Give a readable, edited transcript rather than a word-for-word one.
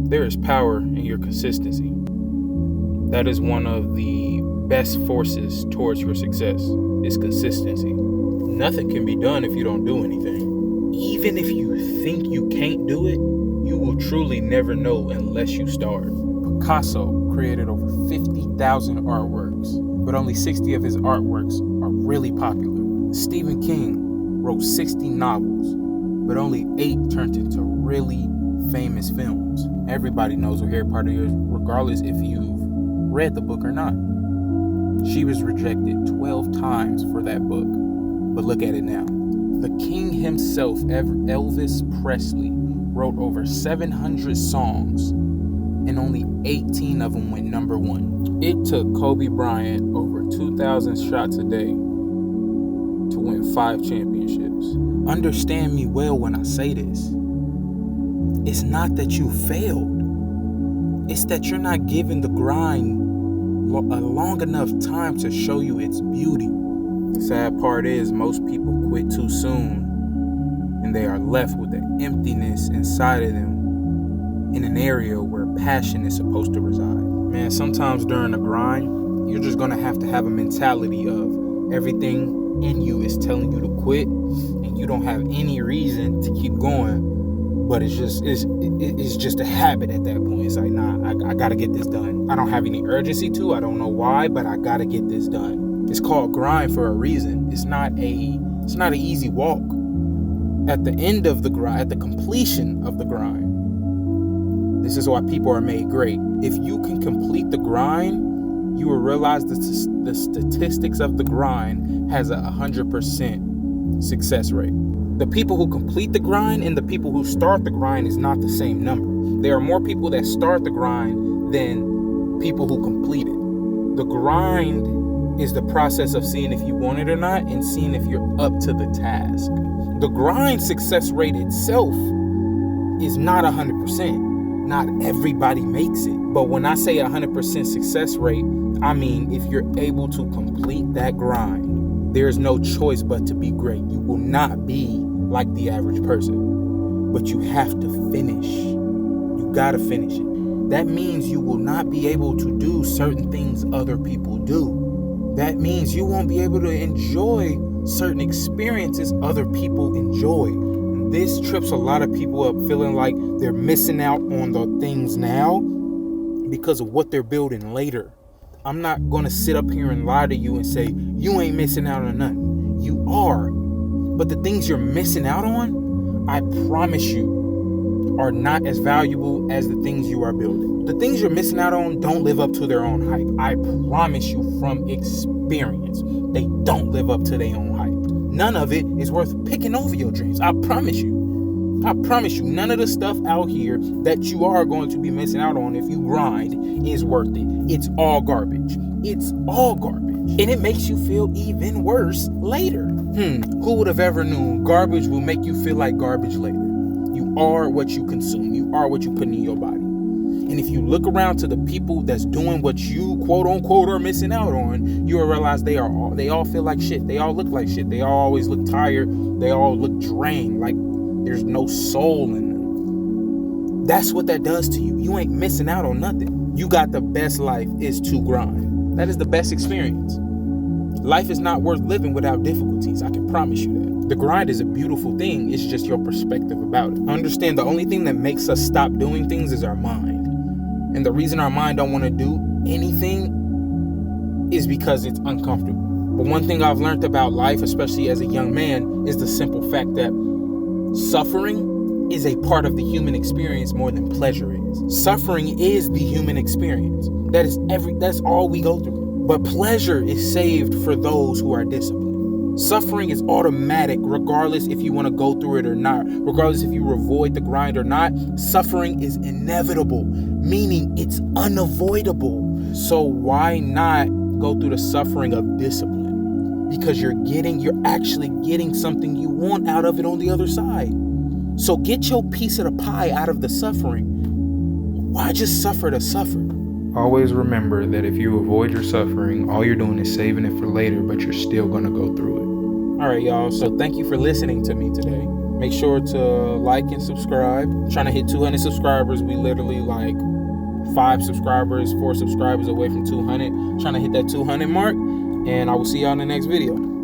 There is power in your consistency. That is one of the best forces towards your success, is consistency. Nothing can be done if you don't do anything. Even if you think you can't do it, you will truly never know unless you start. Picasso created over 50,000 artworks, but only 60 of his artworks are really popular. Stephen King wrote 60 novels, but only 8 turned into really famous films. Everybody knows who Harry Potter is, regardless if you've read the book or not. She was rejected 12 times for that book, but look at it now. The king himself, Elvis Presley, wrote over 700 songs, and only 18 of them went number 1. It took Kobe Bryant over 2,000 shots a day to win 5 championships. Understand me well when I say this. It's not that you failed. It's that you're not giving the grind a long enough time to show you its beauty. The sad part is most people quit too soon, and they are left with an emptiness inside of them in an area where passion is supposed to reside. Man, sometimes during the grind, you're just gonna have to have a mentality of everything in you is telling you to quit, and you don't have any reason to keep going. But it's just a habit at that point. It's like, nah, I gotta get this done. I don't have any urgency to. I don't know why, but I gotta get this done. It's called grind for a reason. It's not an easy walk. At the end of the grind, at the completion of the grind, this is why people are made great. If you can complete the grind, you will realize that the statistics of the grind has a 100% success rate. The people who complete the grind and the people who start the grind is not the same number. There are more people that start the grind than people who complete it. The grind is the process of seeing if you want it or not and seeing if you're up to the task. The grind success rate itself is not 100%. Not everybody makes it. But when I say 100% success rate, I mean if you're able to complete that grind, there's no choice but to be great. You will not be like the average person, but you have to finish. You gotta finish it. That means you will not be able to do certain things other people do. That means you won't be able to enjoy certain experiences other people enjoy. This trips a lot of people up, feeling like they're missing out on the things now because of what they're building later. I'm not gonna sit up here and lie to you and say you ain't missing out on nothing. You are. But the things you're missing out on, I promise you, are not as valuable as the things you are building. The things you're missing out on don't live up to their own hype. I promise you from experience, they don't live up to their own hype. None of it is worth picking over your dreams. I promise you. I promise you, none of the stuff out here that you are going to be missing out on if you grind is worth it. It's all garbage. It's all garbage. And it makes you feel even worse later. Who would have ever known garbage will make you feel like garbage later? You are what you consume. You are what you put in your body. And if you look around to the people that's doing what you quote unquote are missing out on, you will realize they all feel like shit. They all look like shit. They all always look tired. They all look drained, like there's no soul in them. That's what that does to you. You ain't missing out on nothing. You got the best life is to grind. That is the best experience. Life is not worth living without difficulties. I can promise you that. The grind is a beautiful thing. It's just your perspective about it. Understand the only thing that makes us stop doing things is our mind. And the reason our mind don't want to do anything is because it's uncomfortable. But one thing I've learned about life, especially as a young man, is the simple fact that suffering is a part of the human experience more than pleasure is. Suffering is the human experience. That's all we go through. But pleasure is saved for those who are disciplined. Suffering is automatic regardless if you want to go through it or not. Regardless if you avoid the grind or not, suffering is inevitable, meaning it's unavoidable. So why not go through the suffering of discipline? Because you're actually getting something you want out of it on the other side. So get your piece of the pie out of the suffering. Why just suffer to suffer? Always remember that if you avoid your suffering, all you're doing is saving it for later, but you're still going to go through it. All right, y'all. So thank you for listening to me today. Make sure to like and subscribe. I'm trying to hit 200 subscribers. We literally like 4 subscribers away from 200. I'm trying to hit that 200 mark, and I will see y'all in the next video.